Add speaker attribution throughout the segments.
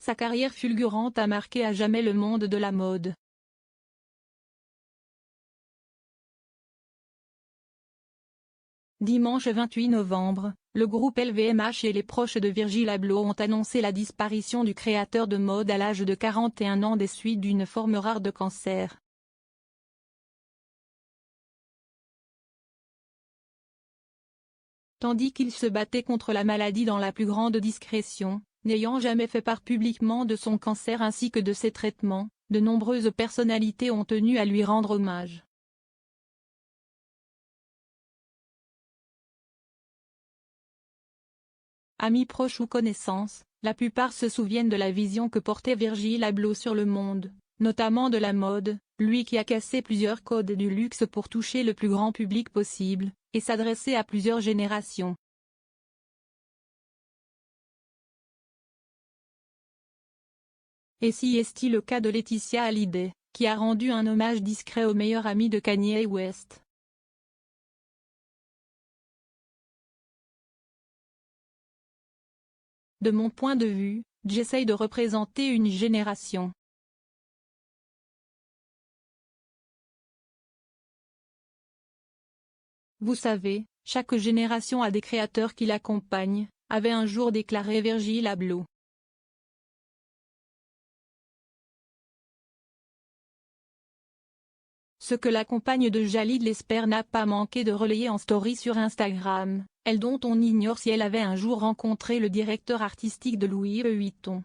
Speaker 1: sa carrière fulgurante a marqué à jamais le monde de la mode. Dimanche 28 novembre, le groupe LVMH et les proches de Virgil Abloh ont annoncé la disparition du créateur de mode à l'âge de 41 ans des suites d'une forme rare de cancer. Tandis qu'il se battait contre la maladie dans la plus grande discrétion, n'ayant jamais fait part publiquement de son cancer ainsi que de ses traitements, de nombreuses personnalités ont tenu à lui rendre hommage. Amis proches ou connaissances, la plupart se souviennent de la vision que portait Virgil Abloh sur le monde, notamment de la mode, lui qui a cassé plusieurs codes du luxe pour toucher le plus grand public possible, et s'adresser à plusieurs générations. Et si est-il le cas de Laetitia Hallyday, qui a rendu un hommage discret au meilleur ami de Kanye West. De mon point de vue, j'essaye de représenter une génération. Vous savez, chaque génération a des créateurs qui l'accompagnent, avait un jour déclaré Virgil Abloh. Ce que la compagne de Jalid Lesper n'a pas manqué de relayer en story sur Instagram, elle dont on ignore si elle avait un jour rencontré le directeur artistique de Louis Vuitton.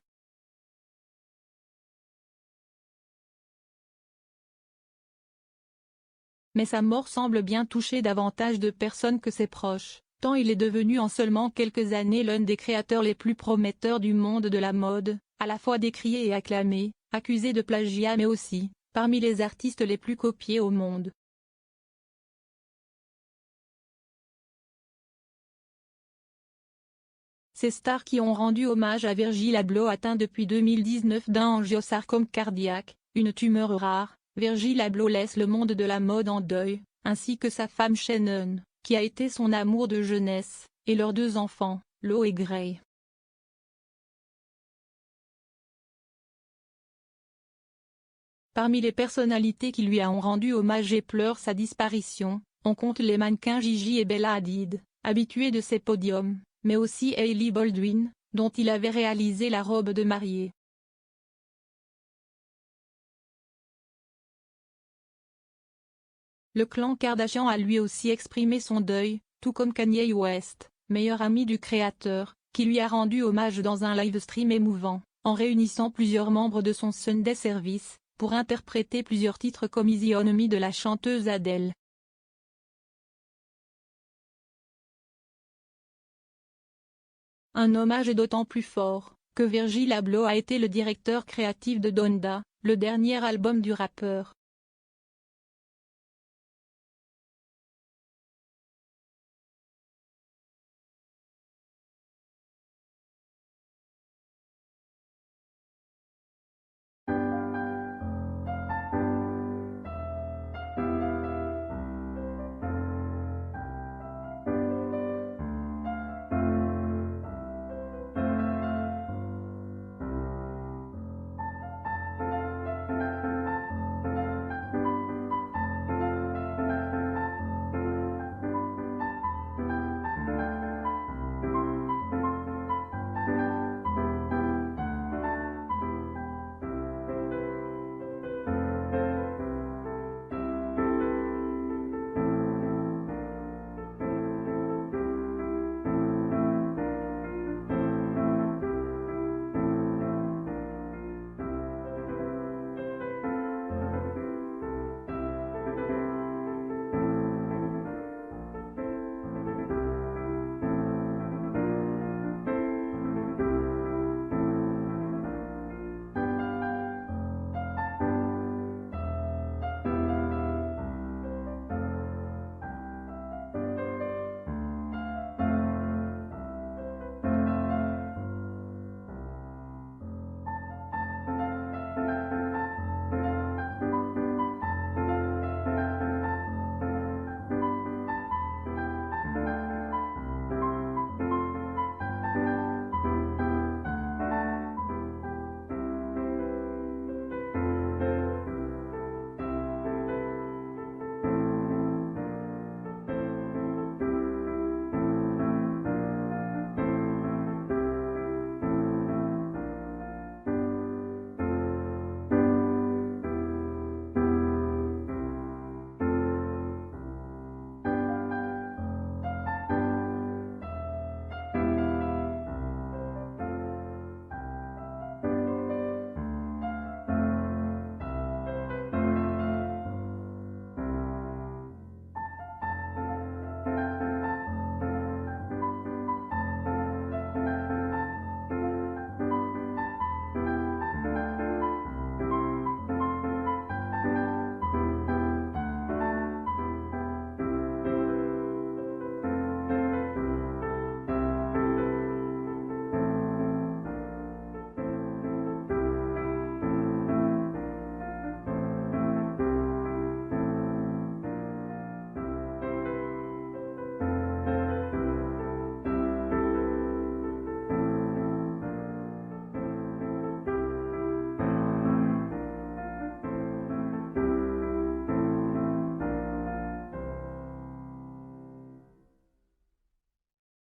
Speaker 1: Mais sa mort semble bien toucher davantage de personnes que ses proches, tant il est devenu en seulement quelques années l'un des créateurs les plus prometteurs du monde de la mode, à la fois décrié et acclamé, accusé de plagiat mais aussi, parmi les artistes les plus copiés au monde. Ces stars qui ont rendu hommage à Virgil Abloh atteint depuis 2019 d'un angiosarcome cardiaque, une tumeur rare, Virgil Abloh laisse le monde de la mode en deuil, ainsi que sa femme Shannon, qui a été son amour de jeunesse, et leurs deux enfants, Lo et Gray. Parmi les personnalités qui lui ont rendu hommage et pleurent sa disparition, on compte les mannequins Gigi et Bella Hadid, habitués de ses podiums, mais aussi Hailey Baldwin, dont il avait réalisé la robe de mariée. Le clan Kardashian a lui aussi exprimé son deuil, tout comme Kanye West, meilleur ami du créateur, qui lui a rendu hommage dans un live-stream émouvant, en réunissant plusieurs membres de son Sunday Service, pour interpréter plusieurs titres comme Easy on Me de la chanteuse Adele. Un hommage d'autant plus fort, que Virgil Abloh a été le directeur créatif de Donda, le dernier album du rappeur.